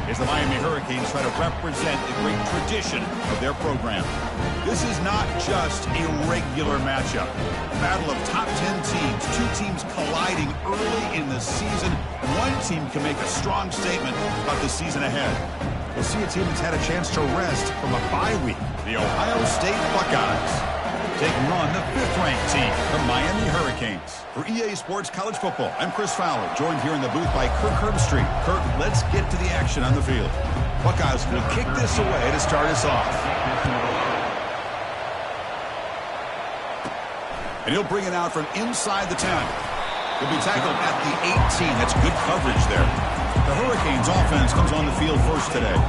as the Miami Hurricanes try to represent the great tradition of their program. This is not just a regular matchup. Battle of top 10 teams, two teams colliding early in the season. One team can make a strong statement about the season ahead. We'll see a team that's had a chance to rest from a bye week. The Ohio State Buckeyes taking on the 5th-ranked team, the Miami Hurricanes. For EA Sports College Football, I'm Chris Fowler, joined here in the booth by Kirk Herbstreit. Kirk, let's get to the action on the field. Buckeyes will kick this away to start us off. And he'll bring it out from inside the 10. He'll be tackled at the 18. That's good coverage there. The Hurricanes offense comes on the field first today.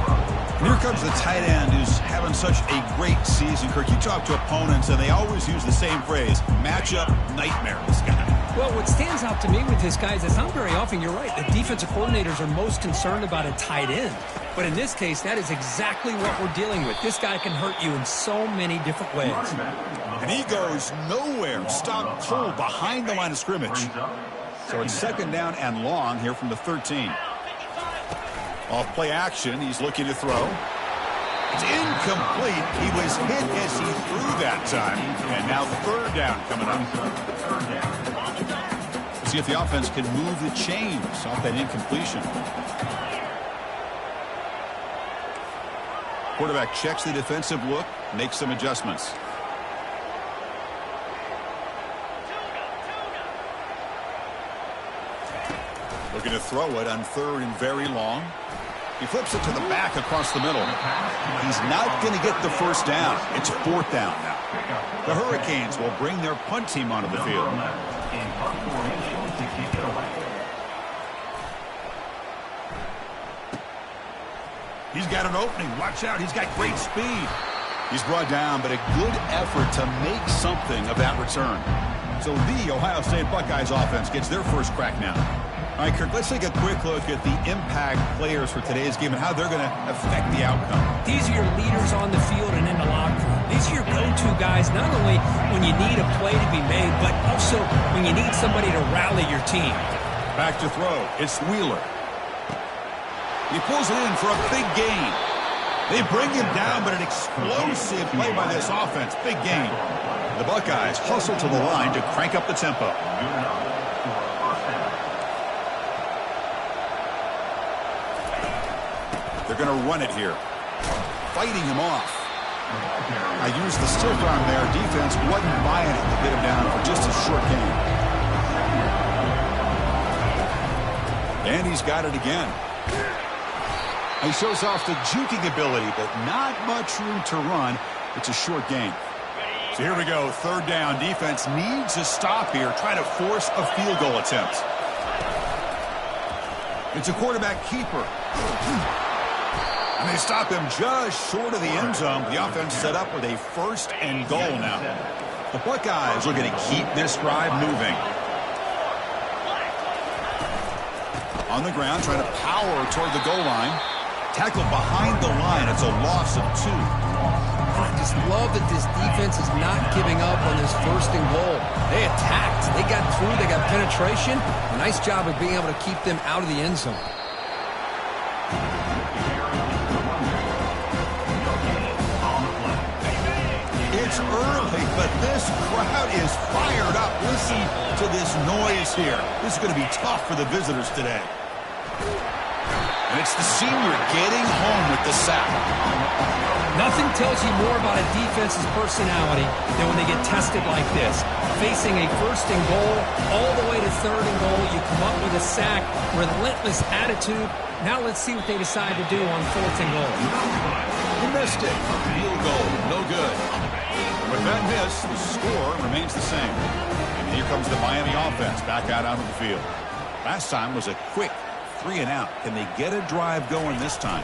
And here comes the tight end who's having such a great season. Kirk, you talk to opponents, and they always use the same phrase, matchup nightmare, this guy. Well, what stands out to me with this guy is it's not very often, you're right, the defensive coordinators are most concerned about a tight end. But in this case, that is exactly what we're dealing with. This guy can hurt you in so many different ways. And he goes nowhere. Stopped cold behind the line of scrimmage. So it's 2nd down and long here from the 13. Off play action, he's looking to throw. It's incomplete. He was hit as he threw that time. And now 3rd down coming up. Let's see if the offense can move the chains off that incompletion. Quarterback checks the defensive look, makes some adjustments. Looking to throw it on 3rd and very long. He flips it to the back across the middle. He's not going to get the 1st down. It's 4th down now. The Hurricanes will bring their punt team onto the field. He's got an opening. Watch out. He's got great speed. He's brought down, but a good effort to make something of that return. So the Ohio State Buckeyes offense gets their first crack now. All right, Kirk, let's take a quick look at the impact players for today's game and how they're going to affect the outcome. These are your leaders on the field and in the locker room. These are your go-to guys, not only when you need a play to be made, but also when you need somebody to rally your team. Back to throw. It's Wheeler. He pulls it in for a big gain. They bring him down, but an explosive play by this offense. Big gain. The Buckeyes hustle to the line to crank up the tempo. They're going to run it here. Fighting him off. I used the stiff arm there. Defense wasn't buying it to get him down for just a short gain. And he's got it again. He shows off the juking ability, but not much room to run. It's a short gain. So here we go. 3rd down. Defense needs a stop here. Try to force a field goal attempt. It's a quarterback keeper. And they stop him just short of the end zone. The offense set up with a 1st and goal now. The Buckeyes are going to keep this drive moving. On the ground, trying to power toward the goal line. Tackled behind the line. It's a loss of 2. I just love that this defense is not giving up on this 1st and goal. They attacked. They got through. They got penetration. Nice job of being able to keep them out of the end zone. It's early, but this crowd is fired up. Listen to this noise here. This is going to be tough for the visitors today. And it's the senior getting home with the sack. Nothing tells you more about a defense's personality than when they get tested like this. Facing a 1st and goal, all the way to 3rd and goal, you come up with a sack, relentless attitude. Now let's see what they decide to do on 4th and goal. He missed it. Field goal, no good. With that miss, the score remains the same. And here comes the Miami offense back out onto the field. Last time was a quick 3 and out. Can they get a drive going this time?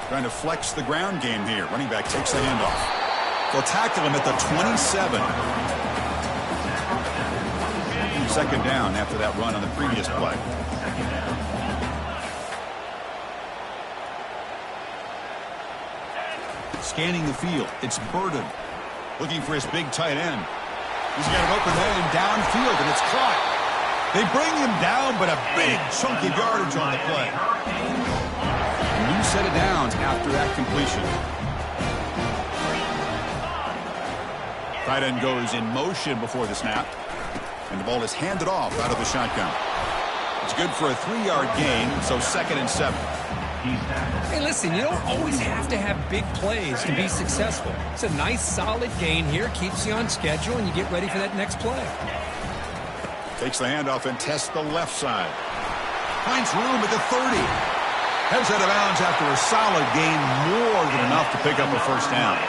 Trying to flex the ground game here. Running back takes the handoff. They'll tackle him at the 27. 2nd down after that run on the previous play. Scanning the field. It's Burden. Looking for his big tight end. He's got an open man downfield, and it's caught. They bring him down, but a big chunk of yardage on the play. Loose set of downs after that completion. Tight end goes in motion before the snap. And the ball is handed off out of the shotgun. It's good for a 3-yard gain, so 2nd and 7. Hey, listen, you don't always have to have big plays to be successful. It's a nice, solid gain here. Keeps you on schedule, and you get ready for that next play. Takes the handoff and tests the left side. Finds room at the 30. Heads out of bounds after a solid gain, more than enough to pick up a first down.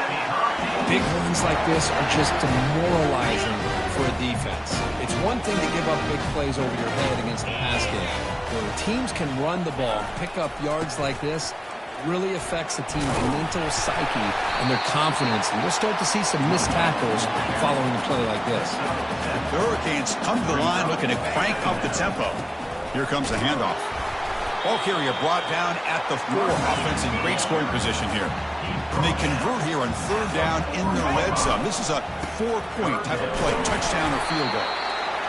Big runs like this are just demoralizing for a defense. It's one thing to give up big plays over your head against the pass game. When teams can run the ball, pick up yards like this, really affects the team's mental psyche and their confidence. And we'll start to see some missed tackles following a play like this. The Hurricanes come to the line looking to crank up the tempo. Here comes the handoff. Ball carrier brought down at the 4. Offense in great scoring position here. And they convert here on 3rd down in the red zone. This is a 4-point type of play, touchdown or field goal.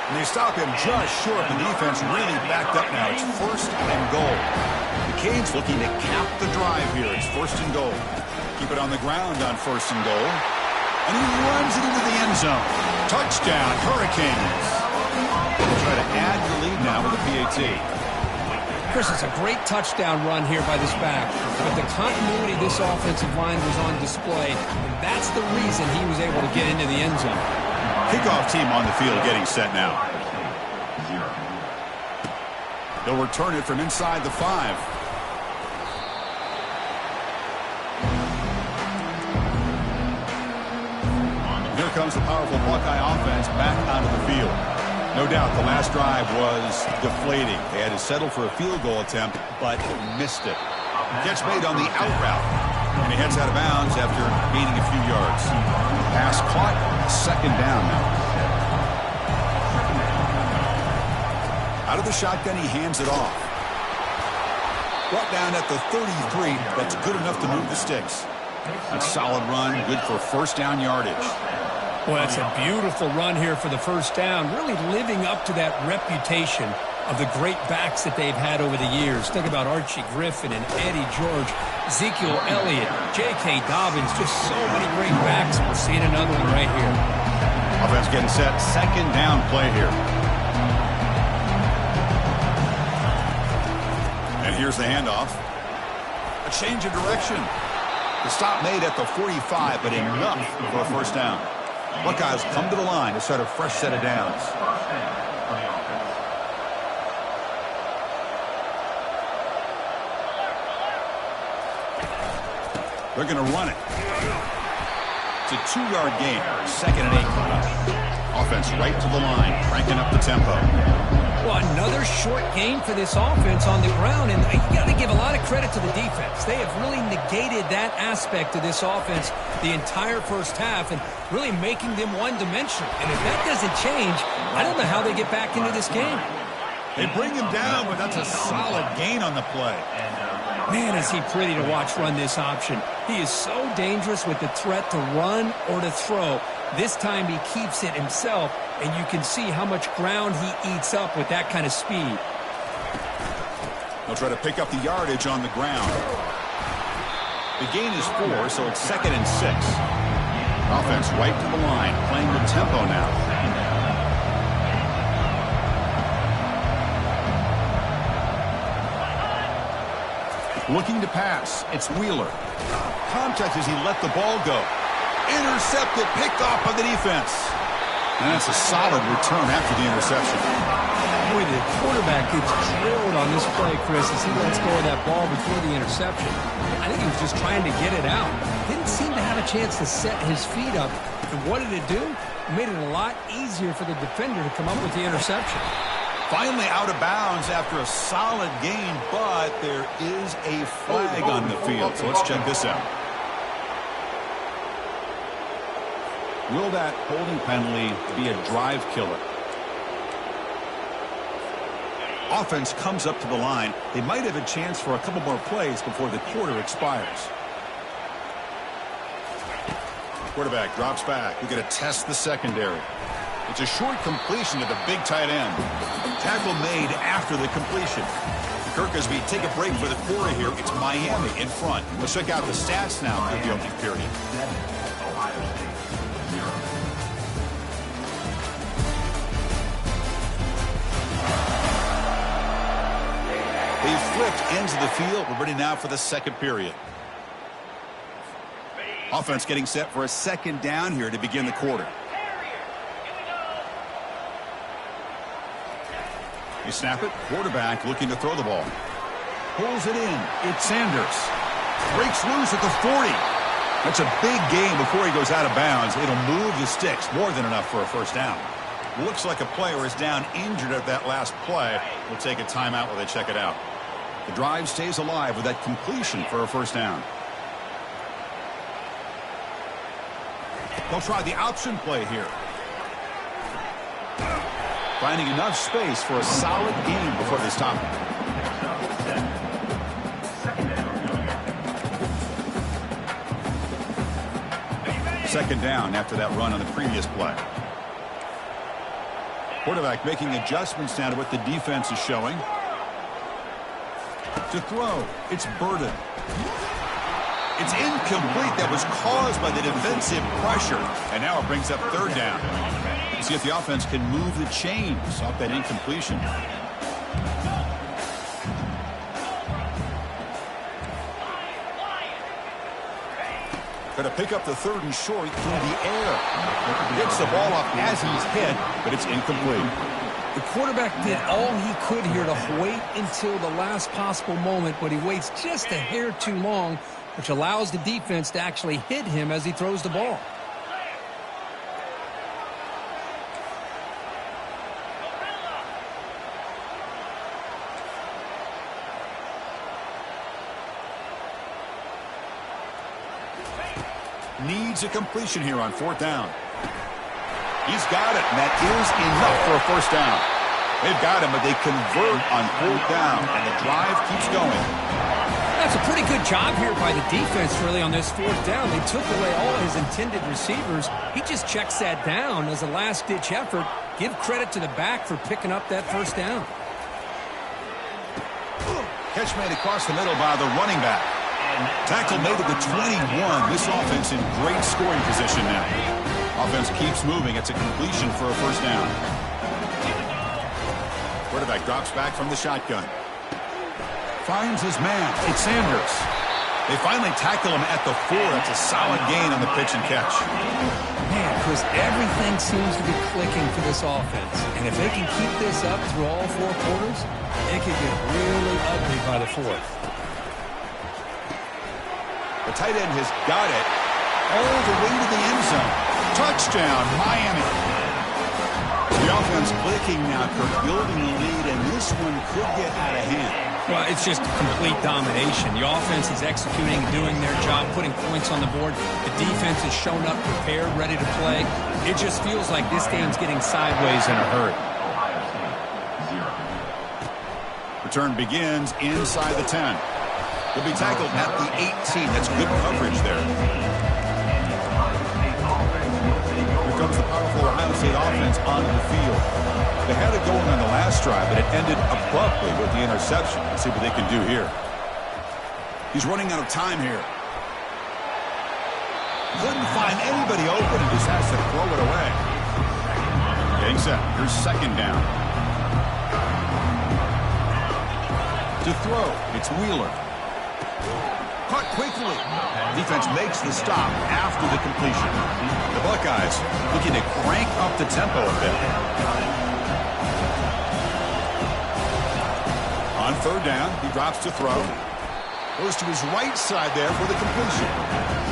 And they stop him just short. The defense really backed up now. It's 1st and goal. The Canes looking to cap the drive here. It's 1st and goal. Keep it on the ground on 1st and goal. And he runs it into the end zone. Touchdown, Hurricanes. They'll try to add to the lead now with a PAT. Chris, it's a great touchdown run here by this back, but the continuity of this offensive line was on display, and that's the reason he was able to get into the end zone. Kickoff team on the field getting set now. They'll return it from inside the 5. Here comes the powerful Buckeye offense back onto the field. No doubt the last drive was deflating. They had to settle for a field goal attempt, but missed it. Catch made on the out route. And he heads out of bounds after gaining a few yards. Pass caught, 2nd down now. Out of the shotgun, he hands it off. Brought down at the 33. That's good enough to move the sticks. A solid run, good for 1st down yardage. Well, that's a beautiful run here for the 1st down, really living up to that reputation of the great backs that they've had over the years. Think about Archie Griffin and Eddie George, Ezekiel Elliott, J.K. Dobbins, just so many great backs. We're seeing another one right here. Offense getting set, 2nd down play here. And here's the handoff. A change of direction. The stop made at the 45, but enough for a 1st down. Buckeyes come to the line to start a fresh set of downs. They're going to run it. It's a 2-yard gain. 2nd and 8. Offense right to the line, cranking up the tempo. Well, another short gain for this offense on the ground, and you got to give a lot of credit to the defense. They have really negated that aspect of this offense the entire 1st half and really making them one-dimensional. And if that doesn't change, I don't know how they get back into this game. They bring him down, but that's a solid gain on the play. Man, is he pretty to watch run this option. He is so dangerous with the threat to run or to throw. This time he keeps it himself, and you can see how much ground he eats up with that kind of speed. They'll try to pick up the yardage on the ground. The gain is 4, so it's 2nd and 6. Offense right to the line, playing the tempo now. Looking to pass. It's Wheeler. Contact as he let the ball go. Intercepted, picked off by the defense. And that's a solid return after the interception. Boy, the quarterback gets drilled on this play, Chris, as he lets go of that ball before the interception. I think he was just trying to get it out. Didn't seem to have a chance to set his feet up. And what did it do? It made it a lot easier for the defender to come up with the interception. Finally out of bounds after a solid gain, but there is a flag on the field. So let's check this out. Will that holding penalty be a drive killer? Offense comes up to the line. They might have a chance for a couple more plays before the quarter expires. Quarterback drops back. We're going to test the secondary. It's a short completion to the big tight end. Tackle made after the completion. Kirk, as we take a break for the quarter here, it's Miami in front. Let's check out the stats now for the opening period. They've flipped ends of the field. We're ready now for the second period. Offense getting set for a second down here to begin the quarter. You snap it. Quarterback looking to throw the ball. Pulls it in. It's Sanders. Breaks loose at the 40. That's a big gain before he goes out of bounds. It'll move the sticks. More than enough for a first down. Looks like a player is down injured at that last play. We'll take a timeout while they check it out. The drive stays alive with that completion for a first down. They'll try the option play here. Finding enough space for a solid gain before they stop him. Second down after that run on the previous play. Quarterback making adjustments now to what the defense is showing. To throw, it's Burden. It's incomplete. That was caused by the defensive pressure. And now it brings up third down. See if the offense can move the chains off that incompletion. Going to pick up the third and short through the air. Gets the ball up as he's hit, but it's incomplete. The quarterback did all he could here to wait until the last possible moment, but he waits just a hair too long, which allows the defense to actually hit him as he throws the ball. Needs a completion here on fourth down. He's got it, and that is enough for a first down. They've got him, but they convert on fourth down, and the drive keeps going. That's a pretty good job here by the defense, really, on this fourth down. They took away all his intended receivers. He just checks that down as a last-ditch effort. Give credit to the back for picking up that first down. Catch made across the middle by the running back. Tackle made at the 21. This offense in great scoring position now. Offense keeps moving. It's a completion for a first down. Quarterback drops back from the shotgun. Finds his man. It's Sanders. They finally tackle him at the 4. That's a solid gain on the pitch and catch. Man, Chris, everything seems to be clicking for this offense. And if they can keep this up through all 4 quarters, it could get really ugly by the 4th. The tight end has got it all the way to the end zone. Touchdown, Miami. The offense clicking now, Kirk, building a lead, and this one could get out of hand. Well, it's just complete domination. The offense is executing, doing their job, putting points on the board. The defense has shown up prepared, ready to play. It just feels like this game's getting sideways in a hurry. Return begins inside the 10. Will be tackled at the 18. That's good coverage there. Here comes the powerful Ohio State offense onto the field. They had it going on the last drive, but it ended abruptly with the interception. Let's see what they can do here. He's running out of time here. Couldn't find anybody open and just has to throw it away. Getting set. Here's second down. To throw, it's Wheeler. Caught quickly. Defense makes the stop after the completion. The Buckeyes looking to crank up the tempo a bit. On third down, he drops to throw. Goes to his right side there for the completion.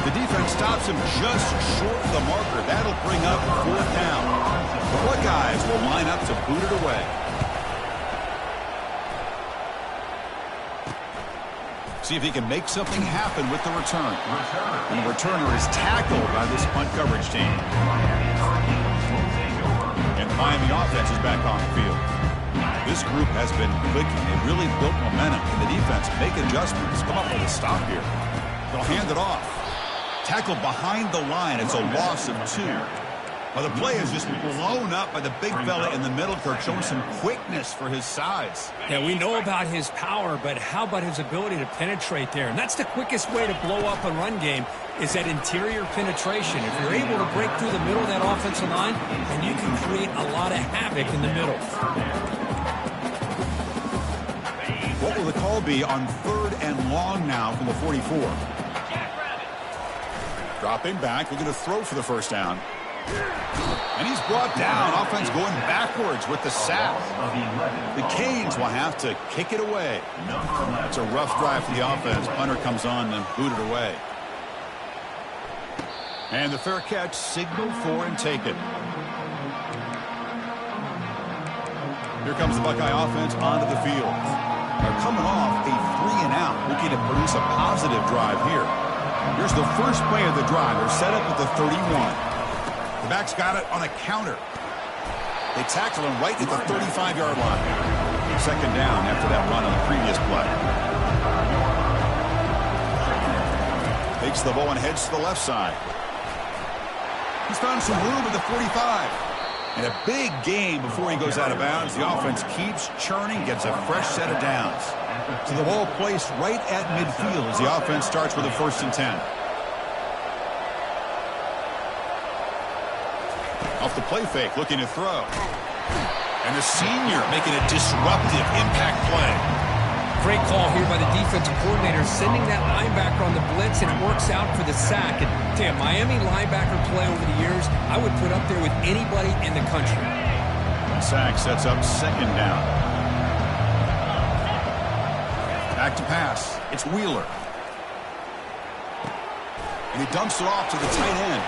The defense stops him just short of the marker. That'll bring up fourth down. The Buckeyes will line up to boot it away. See if he can make something happen with the return. And the returner is tackled by this punt coverage team. And the Miami offense is back on the field. This group has been clicking. They've really built momentum. And the defense make adjustments. Come up with a stop here. They'll hand it off. Tackled behind the line. It's a loss of 2. Well, the play is just blown up by the big fella in the middle, Kirk, showing some quickness for his size. Yeah, we know about his power, but how about his ability to penetrate there? And that's the quickest way to blow up a run game, is that interior penetration. If you're able to break through the middle of that offensive line, then you can create a lot of havoc in the middle. What will the call be on 3rd and long now from the 44? Dropping back, looking to throw for the first down. And he's brought down. Offense going backwards with the sack. The Canes will have to kick it away. It's a rough drive for the offense. Punter comes on and booted away. And the fair catch, signal for and taken. Here comes the Buckeye offense onto the field. They're coming off a 3-and-out, looking to produce a positive drive here. Here's the first play of the drive. They're set up at the 31. The backs got it on a counter. They tackled him right at the 35-yard line. 2nd down after that run on the previous play. Takes the ball and heads to the left side. He's found some room at the 45. And a big gain before he goes out of bounds. The offense keeps churning, gets a fresh set of downs. So the ball placed right at midfield as the offense starts with a 1st and 10. Off the play fake, looking to throw. And the senior making a disruptive impact play. Great call here by the defensive coordinator, sending that linebacker on the blitz, and it works out for the sack. And damn, Miami linebacker play over the years, I would put up there with anybody in the country. Sack sets up 2nd down. Back to pass. It's Wheeler. And he dumps it off to the tight end.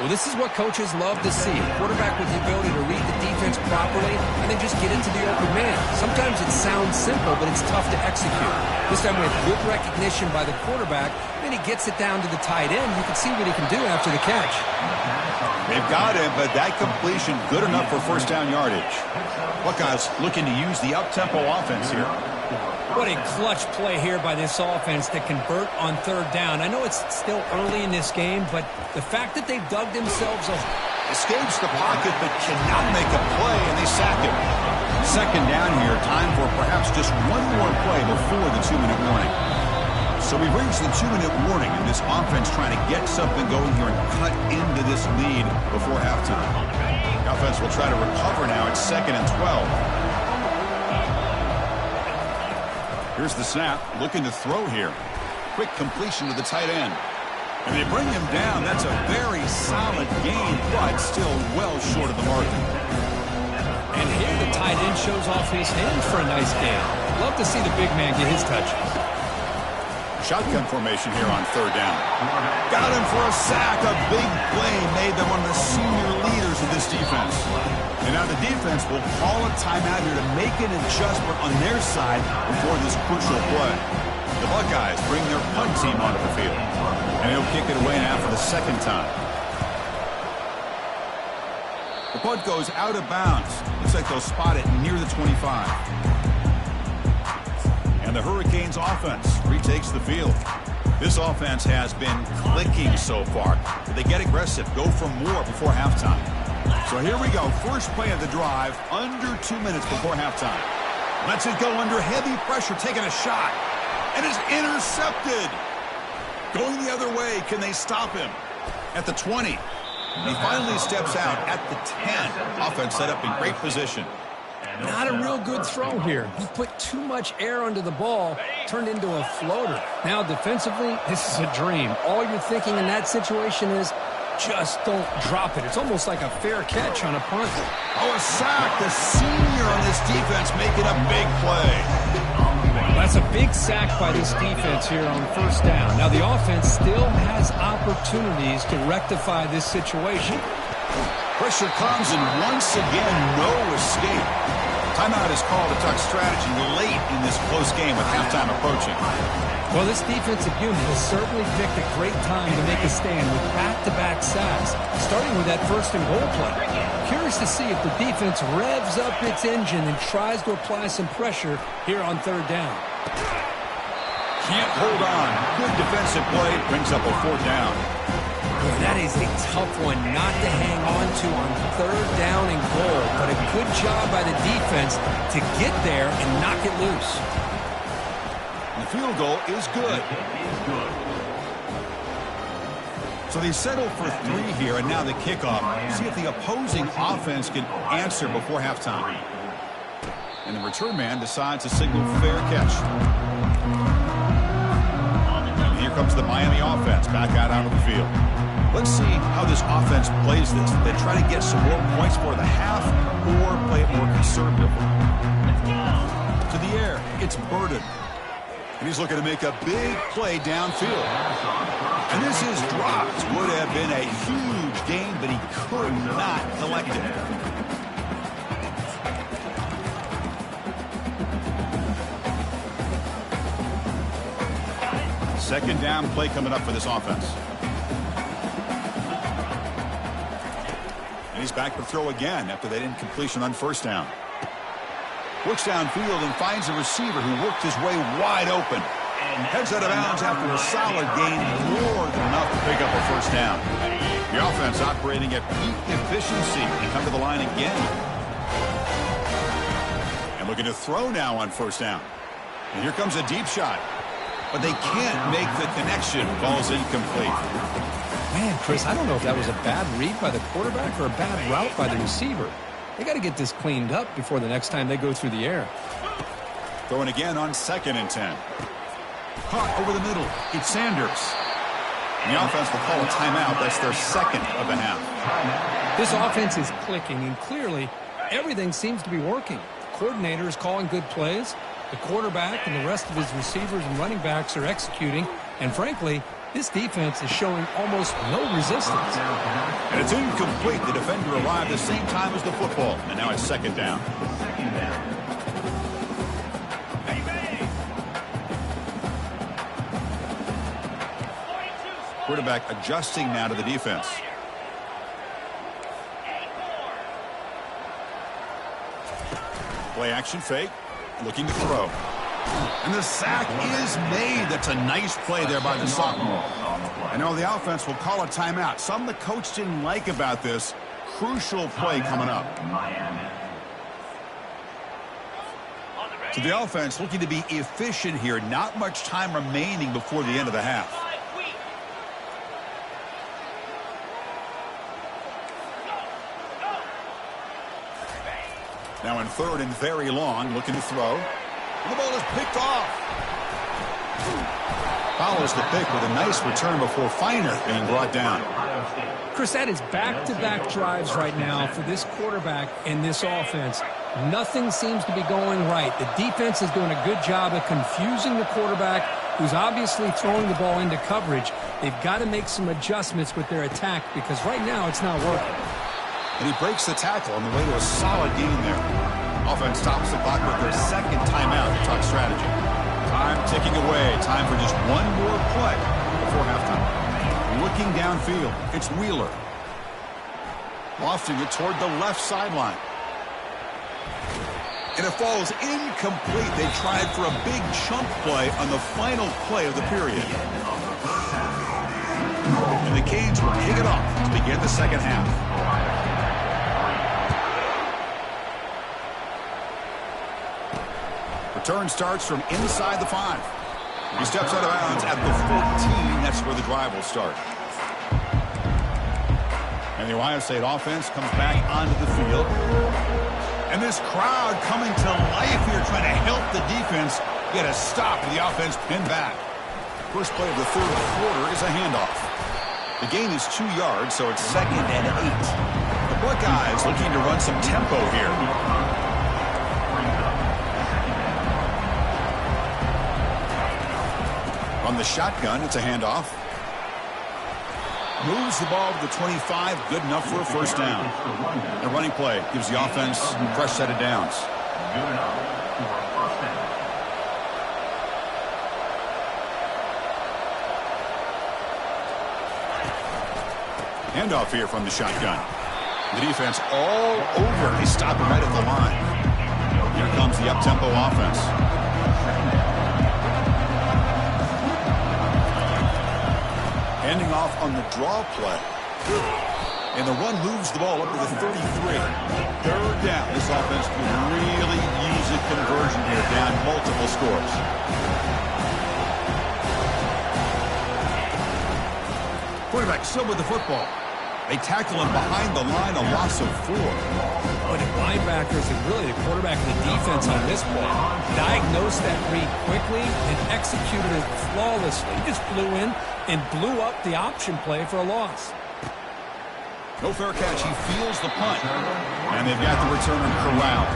Well, this is what coaches love to see. A quarterback with the ability to read the defense properly and then just get into the open man. Sometimes it sounds simple, but it's tough to execute. This time with good recognition by the quarterback, then he gets it down to the tight end. You can see what he can do after the catch. They've got him, but that completion good enough for 1st down yardage. Buckeyes looking to use the up-tempo offense here. What a clutch play here by this offense to convert on 3rd down. I know it's still early in this game, but the fact that they've dug themselves a... Escapes the pocket, but cannot make a play, and they sack him. 2nd down here, time for perhaps just one more play before the 2-minute warning. So we've reached the 2-minute warning, and this offense trying to get something going here and cut into this lead before halftime. The offense will try to recover now. It's 2nd and 12. Here's the snap, looking to throw here. Quick completion to the tight end. And they bring him down. That's a very solid gain, but still well short of the mark. And here the tight end shows off his hands for a nice gain. Love to see the big man get his touches. Shotgun formation here on 3rd down. Got him for a sack. A big play made them one of the senior leaders of this defense. And now the defense will call a timeout here to make an adjustment on their side before this crucial play. The Buckeyes bring their punt team onto the field. And he'll kick it away now for the 2nd time. The punt goes out of bounds. Looks like they'll spot it near the 25. And the Hurricanes offense retakes the field. This offense has been clicking so far. But they get aggressive, go for more before halftime. So here we go. First play of the drive, under 2 minutes before halftime. Lets it go under heavy pressure, taking a shot. And is intercepted. Going the other way. Can they stop him? At the 20. He finally steps out at the 10. Offense set up in great position. Not a real good throw here. He put too much air under the ball, turned into a floater. Now defensively, this is a dream. All you're thinking in that situation is, just don't drop it. It's almost like a fair catch on a punt. Oh, a sack. The senior on this defense making a big play. That's a big sack by this defense here on 1st down. Now the offense still has opportunities to rectify this situation. Pressure comes, and once again, no escape. Timeout is called to talk strategy late in this close game with halftime approaching. Well, this defensive unit has certainly picked a great time to make a stand with back-to-back sacks, starting with that 1st and goal play. Curious to see if the defense revs up its engine and tries to apply some pressure here on 3rd down. Can't hold on. Good defensive play. Brings up a 4th down. Yeah, that is a tough one not to hang on to on third down and goal, but a good job by the defense to get there and knock it loose. The field goal is good. So they settle for 3 here, and now the kickoff. See if the opposing offense can answer before halftime. And the return man decides to signal fair catch. And here comes the Miami offense back out onto the field. Let's see how this offense plays this. They try to get some more points for the half or play it more conservatively. To the air, it's Burden. And he's looking to make a big play downfield. And this is dropped. Would have been a huge gain, but he could not collect it. Second down play coming up for this offense. And he's back to throw again after that incompletion on first down. Looks downfield and finds a receiver who worked his way wide open. Heads out of bounds after a solid gain, more than enough to pick up a first down. The offense operating at peak efficiency. They come to the line again. And looking to throw now on first down. And here comes a deep shot. But they can't make the connection. Ball's incomplete. Man, Chris, I don't know if that was a bad read by the quarterback or a bad route by the receiver. They got to get this cleaned up before the next time they go through the air. Throwing again on 2nd and 10. Caught over the middle. It's Sanders. And the offense will call a timeout. That's their second of the half. This offense is clicking, and clearly everything seems to be working. The coordinator is calling good plays. The quarterback and the rest of his receivers and running backs are executing. And frankly, this defense is showing almost no resistance. And it's incomplete. The defender arrived the same time as the football. And now it's 2nd down. Quarterback adjusting now to the defense. Play action fake. Looking to throw. And the sack is made. That's a nice play there by the sophomore. And now the offense will call a timeout. Something the coach didn't like about this. Crucial play coming up. So the offense looking to be efficient here. Not much time remaining before the end of the half. Now in 3rd and very long, looking to throw. And the ball is picked off. Follows the pick with a nice return before Feiner being brought down. Chris, that is back-to-back drives right now for this quarterback and this offense. Nothing seems to be going right. The defense is doing a good job of confusing the quarterback, who's obviously throwing the ball into coverage. They've got to make some adjustments with their attack because right now it's not working. And he breaks the tackle on the way to a solid gain there. Offense stops the clock with their second timeout to talk strategy. Time ticking away. Time for just one more play before halftime. Looking downfield, it's Wheeler. Lofting it toward the left sideline. And it falls incomplete. They tried for a big chunk play on the final play of the period. And the Canes will kick it off to begin the second half. Return starts from inside the 5. He steps out of bounds at the 14. That's where the drive will start. And the Ohio State offense comes back onto the field. And this crowd coming to life here trying to help the defense get a stop and the offense pinned back. First play of the 3rd quarter is a handoff. The gain is 2 yards, so it's 2nd and 8. The Buckeyes looking to run some tempo here. On the shotgun, it's a handoff. Moves the ball to the 25, good enough for a first down. The running play gives the offense a fresh set of downs. Handoff here from the shotgun. The defense all over. They stop it right at the line. Here comes the up-tempo offense. Handing off on the draw play. And the run moves the ball up to the 33. Third down. This offense could really use a conversion here, down multiple scores. Quarterback still with the football. They tackle him behind the line, a loss of 4. But the linebackers and really the quarterback and the defense on this play diagnosed that read quickly and executed it flawlessly. He just flew in and blew up the option play for a loss. No fair catch. He feels the punt. And they've got the returner corralled.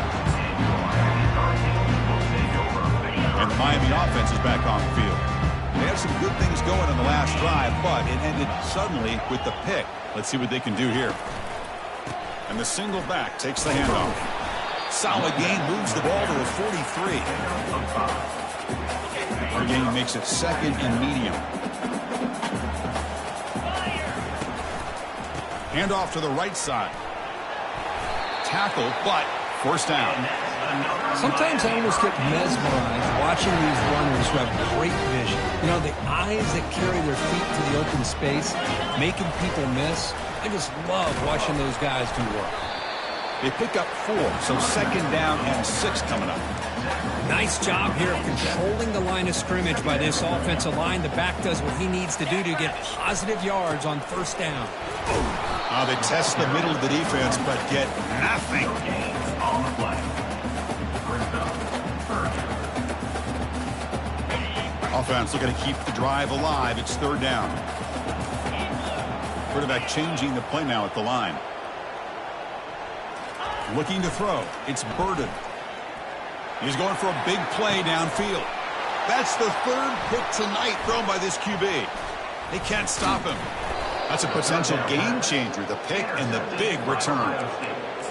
And the Miami offense is back on the field. They had some good things going on the last drive, but it ended suddenly with the pick. Let's see what they can do here. And the single back takes the handoff. Solid gain, moves the ball to a 43. The game makes it second and medium. Handoff to the right side. Tackle, but first down. Sometimes I almost get mesmerized watching these runners who have great vision. You know, the eyes that carry their feet to the open space, making people miss. I just love watching those guys do work. They pick up 4, so second down and 6 coming up. Nice job here of controlling the line of scrimmage by this offensive line. The back does what he needs to do to get positive yards on first down. They test the middle of the defense, but get nothing. On the play. Offense looking to keep the drive alive. It's third down. Quarterback changing the play now at the line. Looking to throw. It's Burden. He's going for a big play downfield. That's the third pick tonight thrown by this QB. They can't stop him. That's a potential game changer, the pick and the big return.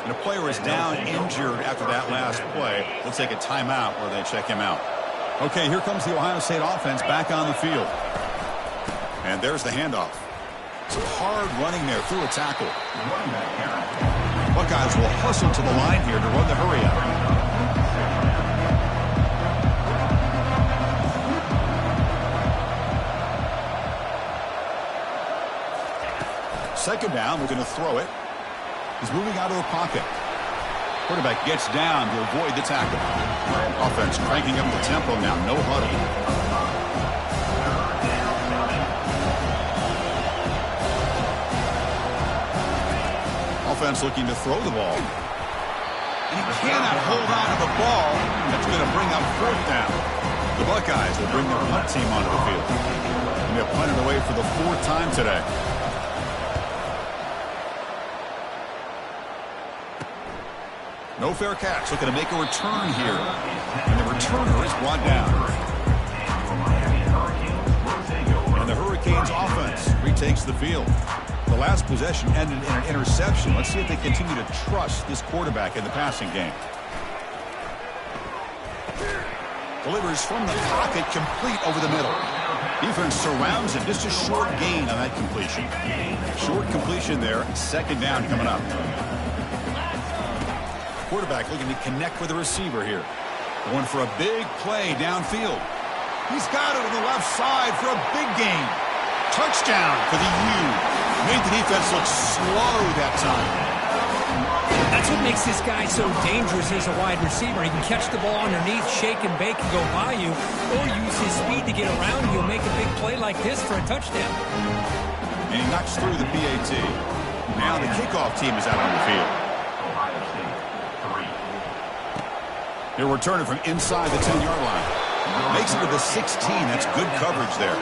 And a player is down injured after that last play. They'll take a timeout where they check him out. Okay, here comes the Ohio State offense back on the field. And there's the handoff. Some hard running there through a tackle. Buckeyes will hustle to the line here to run the hurry up. Second down, we're going to throw it. He's moving out of the pocket. Quarterback gets down to avoid the tackle. Offense cranking up the tempo now, no huddle. Offense looking to throw the ball. And he cannot hold on to the ball. That's going to bring up fourth down. The Buckeyes will bring their punt team onto the field. And they'll punt it away for the 4th time today. No fair catch. Looking to make a return here. And the returner is brought down. And the Hurricanes offense retakes the field. The last possession ended in an interception. Let's see if they continue to trust this quarterback in the passing game. Delivers from the pocket, complete over the middle. Defense surrounds him. Just a short gain on that completion. Short completion there. Second down coming up. Quarterback looking to connect with the receiver here. Going for a big play downfield. He's got it on the left side for a big gain. Touchdown for the U. Made the defense look slow that time. That's what makes this guy so dangerous as a wide receiver. He can catch the ball underneath, shake and bake and go by you, or use his speed to get around you and make a big play like this for a touchdown. And he knocks through the PAT. Now the kickoff team is out on the field. They're returning from inside the 10-yard line. Makes it to the 16. That's good coverage there.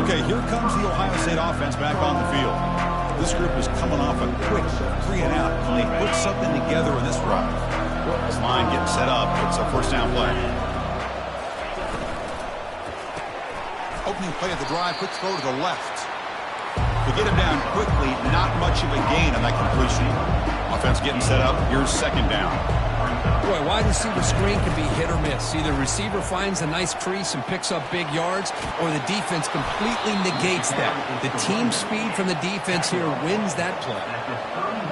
Okay, here comes the Ohio State offense back on the field. This group is coming off a quick 3-and-out. Can they put something together in this drive? This line getting set up. It's a first down play. Opening play of the drive. Quick throw to the left. To get him down quickly, not much of a gain on that completion. Offense getting set up. Here's second down. Boy, wide receiver screen can be hit or miss. Either receiver finds a nice crease and picks up big yards, or the defense completely negates that. The team speed from the defense here wins that play.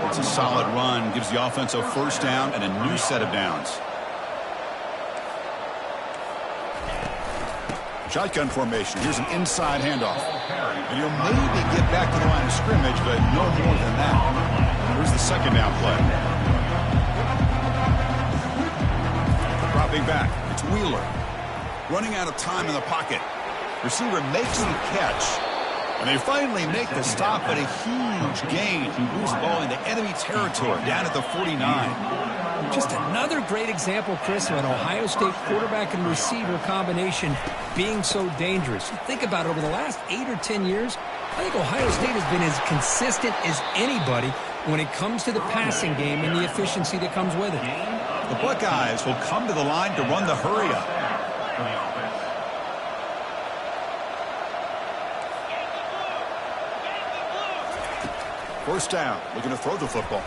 It's a solid run. Gives the offense a first down and a new set of downs. Shotgun formation. Here's an inside handoff. And he'll maybe get back to the line of scrimmage, but no more than that. Here's the second down play. Dropping back. It's Wheeler. Running out of time in the pocket. Receiver makes the catch. And they finally make the stop at a huge gain. Moves the ball into enemy territory down at the 49. Just another great example, Chris, of an Ohio State quarterback and receiver combination being so dangerous. Think about it, over the last 8 or 10 years, I think Ohio State has been as consistent as anybody when it comes to the passing game and the efficiency that comes with it. The Buckeyes will come to the line to run the hurry-up. First down, looking to throw the football.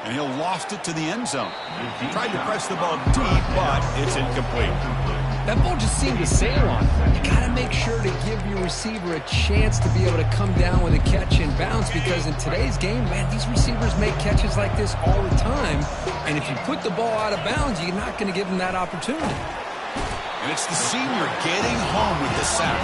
And he'll lost it to the end zone. He tried to press the ball deep, but it's incomplete. That ball just seemed to sail on. You got to make sure to give your receiver a chance to be able to come down with a catch and bounce, because in today's game, man, these receivers make catches like this all the time. And if you put the ball out of bounds, you're not going to give them that opportunity. And it's the senior getting home with the sack.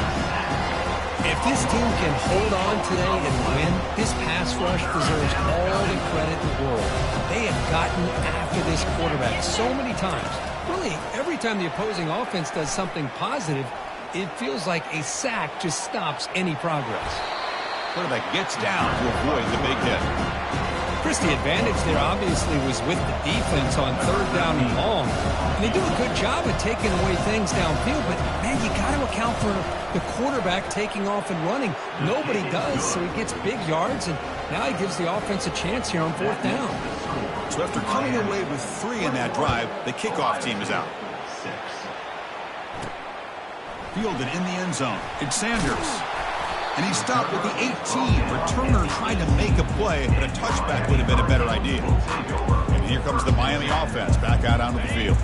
If this team can hold on today and win, this pass rush deserves all the credit in the world. They have gotten after this quarterback so many times. Really, every time the opposing offense does something positive, it feels like a sack just stops any progress. Quarterback gets down to avoid the big hit. Chris, the advantage there obviously was with the defense on third down and long. And they do a good job of taking away things downfield, but, man, you got to account for the quarterback taking off and running. Nobody does, so he gets big yards, and now he gives the offense a chance here on fourth down. So after coming away with 3 in that drive, the kickoff team is out. Fielded in the end zone. It's Sanders. And he stopped with the 18. Returner tried to make a play, but a touchback would have been a better idea. And here comes the Miami offense back out onto the field.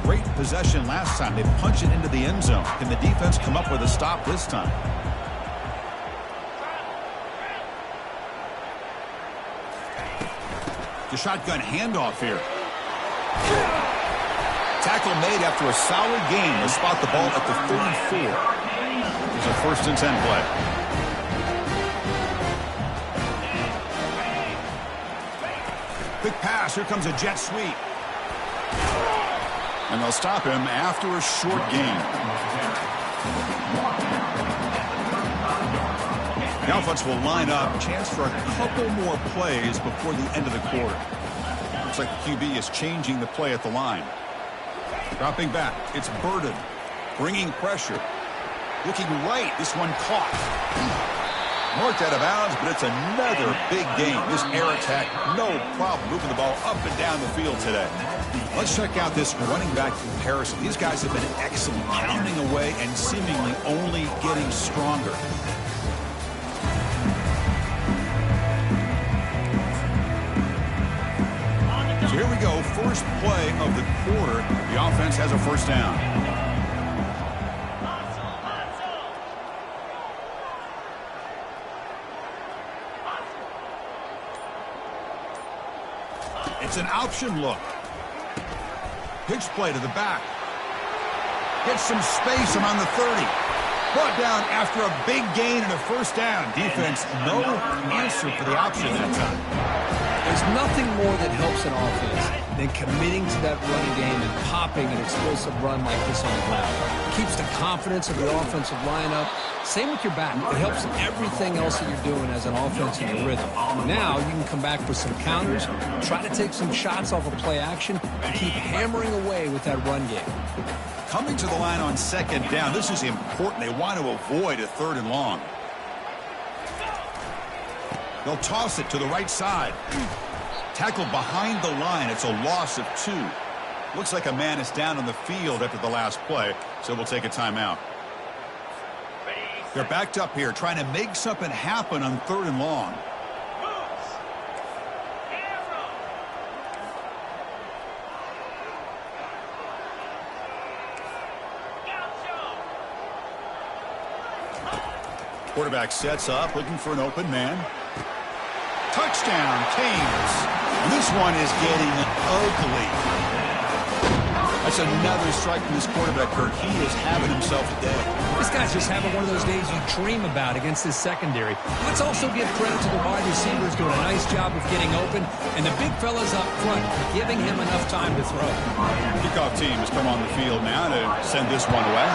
Great possession last time. They punch it into the end zone. Can the defense come up with a stop this time? The shotgun handoff here. Tackle made after a solid gain to spot the ball at the 34. It's a 1st and 10 play. Quick pass. Here comes a jet sweep. And they'll stop him after a short gain. The offense will line up. Chance for a couple more plays before the end of the quarter. Looks like the QB is changing the play at the line. Dropping back. It's Burden. Bringing pressure. Looking right. This one caught. Marked out of bounds, but it's another big game. This air attack, no problem moving the ball up and down the field today. Let's check out this running back comparison. These guys have been excellent, pounding away and seemingly only getting stronger. So here we go, first play of the quarter. The offense has a first down. It's an option look. Pitch play to the back. Gets some space around the 30. Brought down after a big gain and a first down. Defense, no answer for the option that time. There's nothing more that helps an offense than committing to that running game and popping an explosive run like this on the ground. Keeps the confidence of your offensive lineup. Same with your back. It helps everything else that you're doing as an offense in your rhythm. Now you can come back for some counters, try to take some shots off of play action, and keep hammering away with that run game. Coming to the line on second down, this is important. They want to avoid a 3rd and long. They'll toss it to the right side. Tackle behind the line. It's a loss of 2. Looks like a man is down on the field after the last play, so we'll take a timeout. They're backed up here, trying to make something happen on 3rd and long. Quarterback sets up, looking for an open man. Touchdown, Canes. And this one is getting ugly. That's another strike from this quarterback, Kirk. He is having himself a day. This guy's just having one of those days you dream about against this secondary. Let's also give credit to the wide receivers doing a nice job of getting open, and the big fellas up front giving him enough time to throw. Kickoff team has come on the field now to send this one away.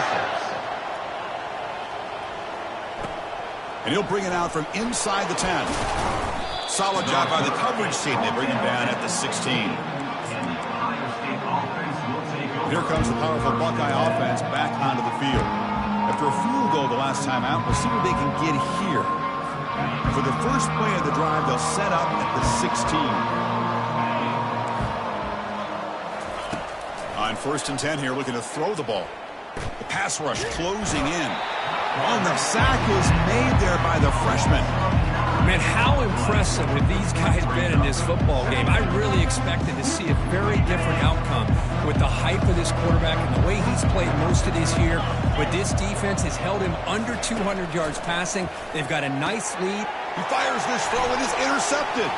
And he'll bring it out from inside the 10. Solid job by the coverage team. They bring him down at the 16. Here comes the powerful Buckeye offense back onto the field. After a field goal the last time out, we'll see what they can get here. For the first play of the drive, they'll set up at the 16. On 1st and 10 here, looking to throw the ball. The pass rush closing in. Oh, the sack is made there by the freshman. Man, how impressive have these guys been in this football game? I really expected to see a very different outcome with the hype of this quarterback and the way he's played most of this year. But this defense has held him under 200 yards passing. They've got a nice lead. He fires this throw and is intercepted.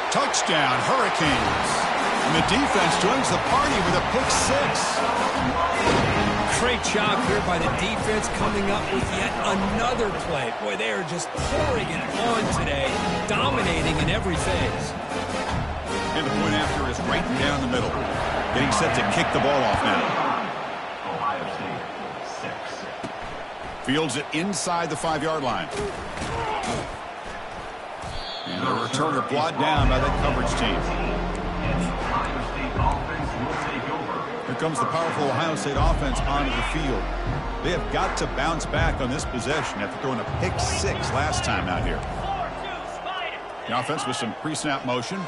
Touchdown, Hurricanes. And the defense joins the party with a pick 6. Great job here by the defense coming up with yet another play. Boy, they are just pouring it on today, dominating in every phase. And the point after is right down the middle. Getting set to kick the ball off now. Fields it inside the 5-yard line. And the returner brought down by that coverage team. Here comes the powerful Ohio State offense onto the field. They have got to bounce back on this possession after throwing a pick 6 last time out here. The offense with some pre-snap motion.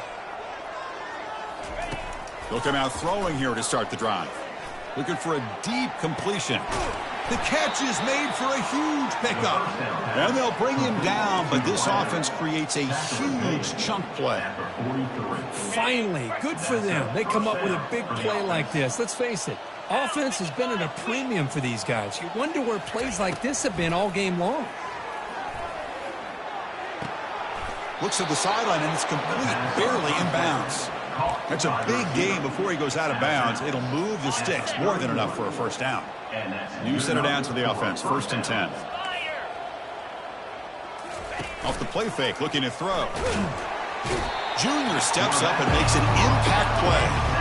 They'll come out throwing here to start the drive. Looking for a deep completion. The catch is made for a huge pickup. And they'll bring him down, but this offense creates a huge chunk play. Finally, good for them. They come up with a big play like this. Let's face it, offense has been at a premium for these guys. You wonder where plays like this have been all game long. Looks at the sideline, and it's complete, barely in bounds. That's a big gain before he goes out of bounds. It'll move the sticks, more than enough for a first down. You set it down to the offense, 1st and 10. Off the play fake, looking to throw. Junior steps up and makes an impact play.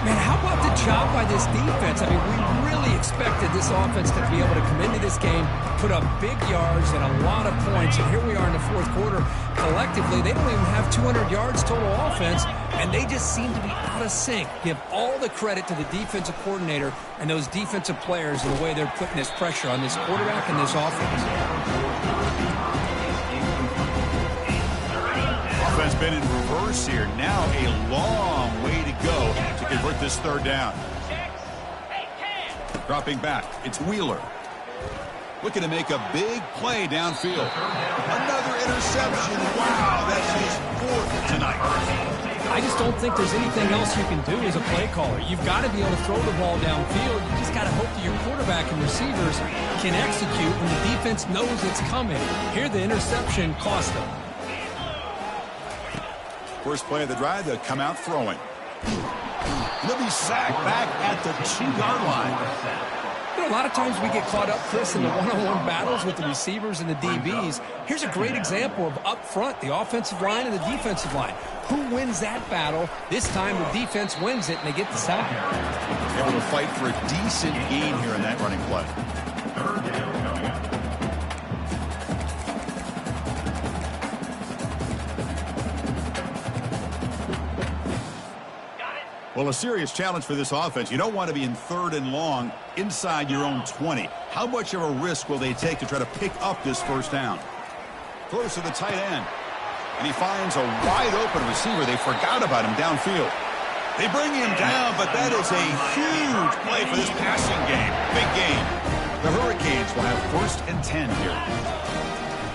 Man, how about the job by this defense? I mean, we really expected this offense to be able to come into this game, put up big yards and a lot of points. And here we are in the 4th quarter. Collectively, they don't even have 200 yards total offense, and they just seem to be out of sync. Give all the credit to the defensive coordinator and those defensive players and the way they're putting this pressure on this quarterback and this offense. Offense been in reverse here. Now a long way to go to convert this 3rd down. Dropping back, it's Wheeler. Looking to make a big play downfield. Another interception. Wow, that's his 4th tonight. I just don't think there's anything else you can do as a play caller. You've got to be able to throw the ball downfield. You just got to hope that your quarterback and receivers can execute when the defense knows it's coming. Here, the interception cost them. First play of the drive, they'll come out throwing. He'll be sacked back at the 2-yard line. You know, a lot of times we get caught up, Chris, in the one-on-one battles with the receivers and the DBs. Here's a great example of up front, the offensive line and the defensive line. Who wins that battle? This time the defense wins it, and they get the sack. Able to fight for a decent gain here in that running play. Well, a serious challenge for this offense. You don't want to be in 3rd and long inside your own 20. How much of a risk will they take to try to pick up this 1st down? Throws to the tight end. And he finds a wide-open receiver. They forgot about him downfield. They bring him down, but that is a huge play for this passing game. Big game. The Hurricanes will have 1st and 10 here.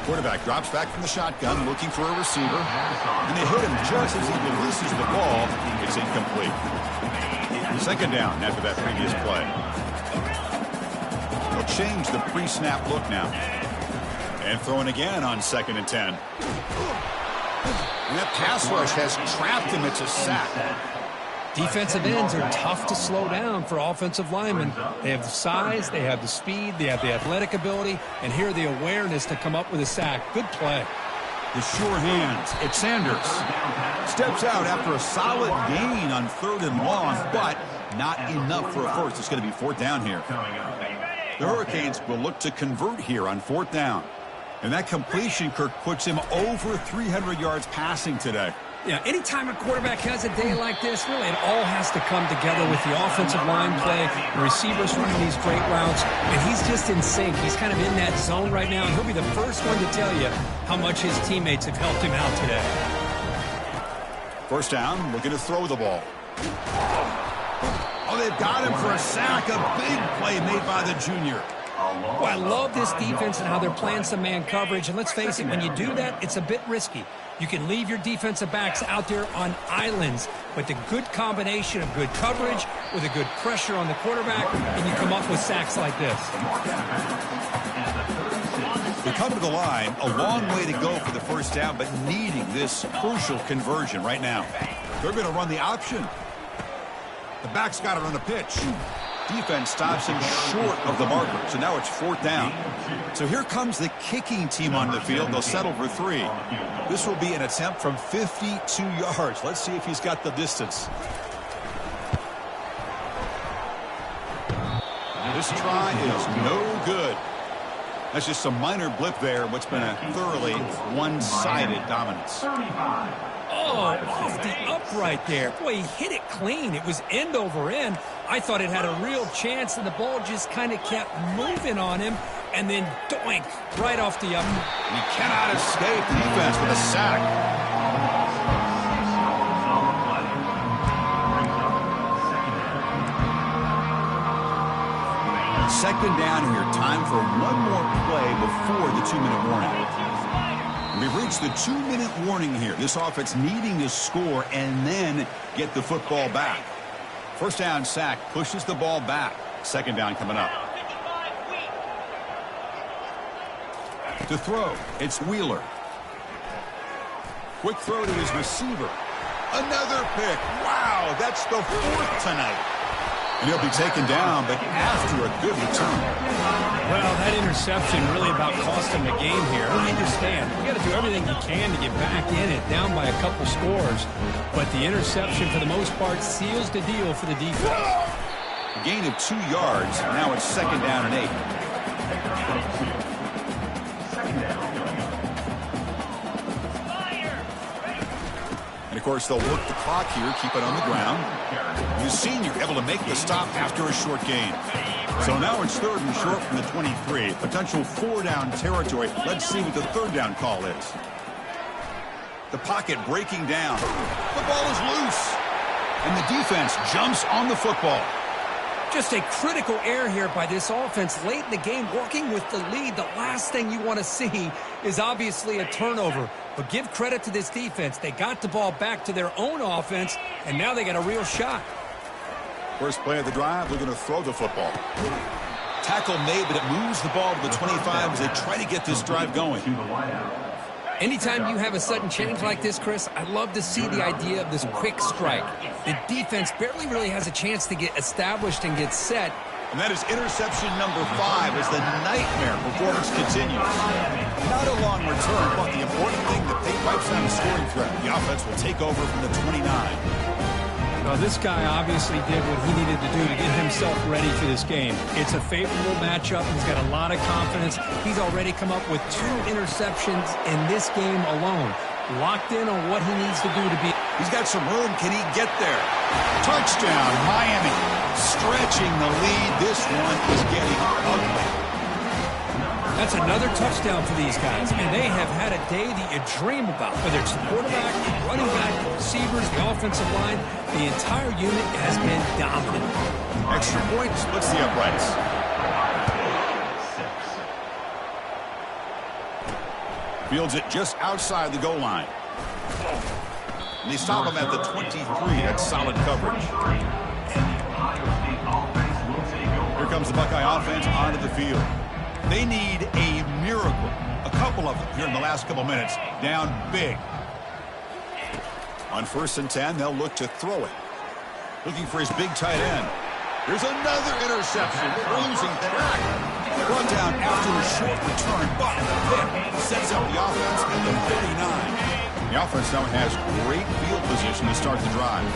Quarterback drops back from the shotgun, looking for a receiver. And they hit him just as he releases the ball. It's incomplete. 2nd down after that previous play. They'll change the pre-snap look now. And throwing again on 2nd and 10. And that pass rush has trapped him. It's a sack. Defensive ends are tough to slow down for offensive linemen. They have the size, they have the speed, they have the athletic ability, and here the awareness to come up with a sack. Good play. The sure hands. It's Sanders. Steps out after a solid gain on 3rd and long, but not enough for a first. It's going to be 4th down here. The Hurricanes will look to convert here on 4th down. And that completion, Kirk, puts him over 300 yards passing today. Yeah, anytime a quarterback has a day like this, really it all has to come together with the offensive line play, the receivers running these great routes, and he's just in sync. He's kind of in that zone right now, and he'll be the first one to tell you how much his teammates have helped him out today. 1st down, looking to throw the ball. Oh, they've got him for a sack. A big play made by the junior. Well, I love this defense and how they're playing some man coverage. And let's face it, when you do that, it's a bit risky. You can leave your defensive backs out there on islands, but the good combination of good coverage with a good pressure on the quarterback, and you come up with sacks like this. They come to the line, a long way to go for the 1st down, but needing this crucial conversion right now. They're going to run the option. The back's got it on the pitch. Defense stops him short of the marker, so now it's 4th down. So here comes the kicking team on the field. They'll settle for 3. This will be an attempt from 52 yards. Let's see if he's got the distance. This try is no good. That's just a minor blip there, what's been a thoroughly one-sided dominance. Oh, off the upright there. Boy, he hit it clean. It was end over end. I thought it had a real chance, and the ball just kind of kept moving on him, and then doink, right off the up. He cannot escape defense with a sack. Second down here. Time for one more play before the 2-minute warning. We've reached the 2-minute warning here. This offense needing to score and then get the football back. 1st down sack pushes the ball back. 2nd down coming up. To throw, it's Wheeler. Quick throw to his receiver. Another pick. Wow, that's the 4th tonight. And he'll be taken down, but after a good return. Well, that interception really about cost him the game here. I understand. You got to do everything you can to get back in it, down by a couple scores. But the interception, for the most part, seals the deal for the defense. A gain of 2 yards. Now it's 2nd down and 8. And, of course, they'll work the clock here, keep it on the ground. The senior able to make the stop after a short gain. So now it's 3rd and short from the 23. Potential 4-down territory. Let's see what the 3rd down call is. The pocket breaking down. The ball is loose. And the defense jumps on the football. Just a critical error here by this offense late in the game, working with the lead. The last thing you want to see is obviously a turnover. But give credit to this defense. They got the ball back to their own offense, and now they got a real shot. First play of the drive, they're going to throw the football. Tackle made, but it moves the ball to the 25 as they try to get this drive going. Anytime you have a sudden change like this, Chris, I love to see the idea of this quick strike. The defense barely really has a chance to get established and get set. And that is interception number 5 as the nightmare performance continues. Not a long return, but the important thing, the pig wipes out a scoring threat. The offense will take over from the 29. Well, this guy obviously did what he needed to do to get himself ready for this game. It's a favorable matchup. He's got a lot of confidence. He's already come up with 2 interceptions in this game alone. Locked in on what he needs to do to be. He's got some room. Can he get there? Touchdown, Miami. Stretching the lead. This one is getting ugly. That's another touchdown for these guys. And they have had a day that you dream about. Whether it's the quarterback, the running back, the receivers, the offensive line, the entire unit has been dominant. Extra point splits the uprights. Fields it just outside the goal line. And they stop him at the 23. That's solid coverage. Here comes the Buckeye offense onto the field. They need a miracle. A couple of them here in the last couple minutes. Down big. On 1st and 10, they'll look to throw it. Looking for his big tight end. There's another interception. Losing track. Brought down after a short return, but the pick sets up the offense at the 39. The offense now has great field position to start the drive.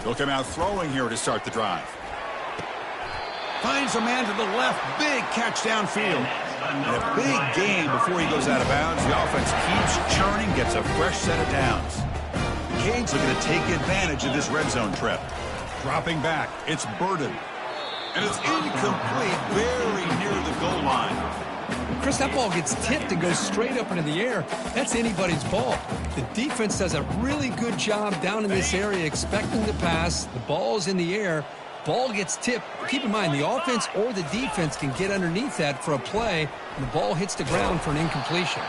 They'll come out throwing here to start the drive. Finds a man to the left. Big catch downfield. And a big gain before he goes out of bounds. The offense keeps churning, gets a fresh set of downs. The Canes looking to take advantage of this red zone trip. Dropping back. It's Burden. And it's incomplete, very near the goal line. Chris, that ball gets tipped and goes straight up into the air. That's anybody's ball. The defense does a really good job down in this area expecting the pass. The ball's in the air. Ball gets tipped. Keep in mind, the offense or the defense can get underneath that for a play, and the ball hits the ground for an incompletion.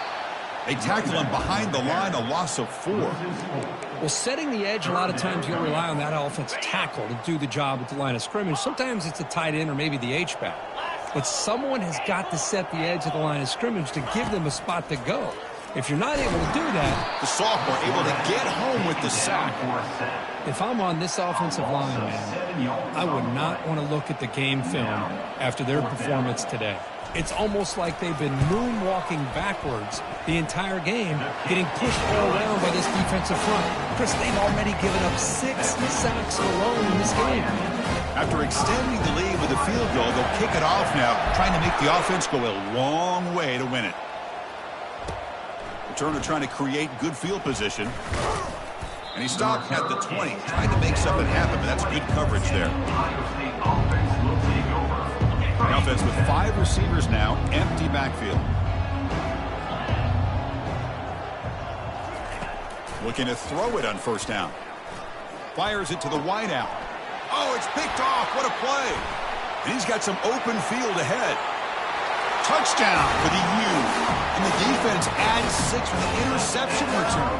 They tackle him behind the line, a loss of 4. Well, setting the edge, a lot of times you'll rely on that offensive tackle to do the job at the line of scrimmage. Sometimes it's a tight end or maybe the H-back. But someone has got to set the edge of the line of scrimmage to give them a spot to go. If you're not able to do that... The sophomore able to get home with the sack. If I'm on this offensive line, man, I would not want to look at the game film after their performance today. It's almost like they've been moonwalking backwards the entire game, getting pushed all around by this defensive front. Chris, they've already given up 6 sacks alone in this game. After extending the lead with a field goal, they'll kick it off now, trying to make the offense go a long way to win it. Returner trying to create good field position. And he stopped at the 20, trying to make something happen, but that's good coverage there. The offense with 5 receivers now, empty backfield. Looking to throw it on first down. Fires it to the wideout. Oh, it's picked off. What a play. And he's got some open field ahead. Touchdown for the U. And the defense adds 6 with the interception return.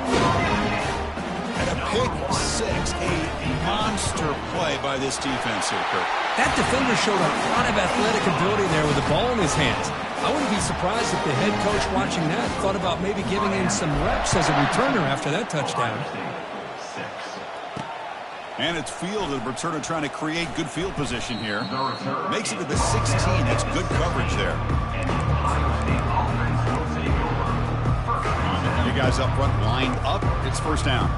And a pick 6. A monster play by this defense here, Kurt. That defender showed a lot of athletic ability there with the ball in his hands. I wouldn't be surprised if the head coach watching that thought about maybe giving him some reps as a returner after that touchdown. And it's field, the returner trying to create good field position here. Makes it to the 16. That's good coverage there. You guys up front lined up. It's first down.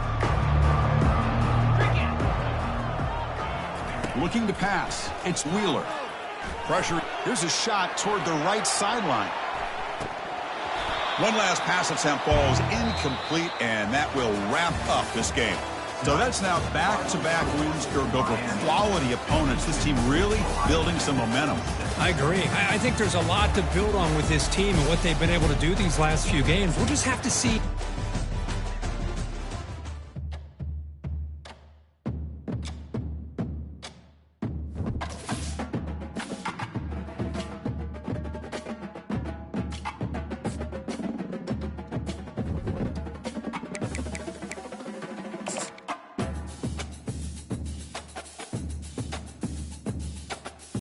Looking to pass. It's Wheeler. Pressure. Here's a shot toward the right sideline. One last pass at St. Paul's incomplete, and that will wrap up this game. So that's now back-to-back wins, Kirk, over quality opponents. This team really building some momentum. I agree. I think there's a lot to build on with this team and what they've been able to do these last few games. We'll just have to see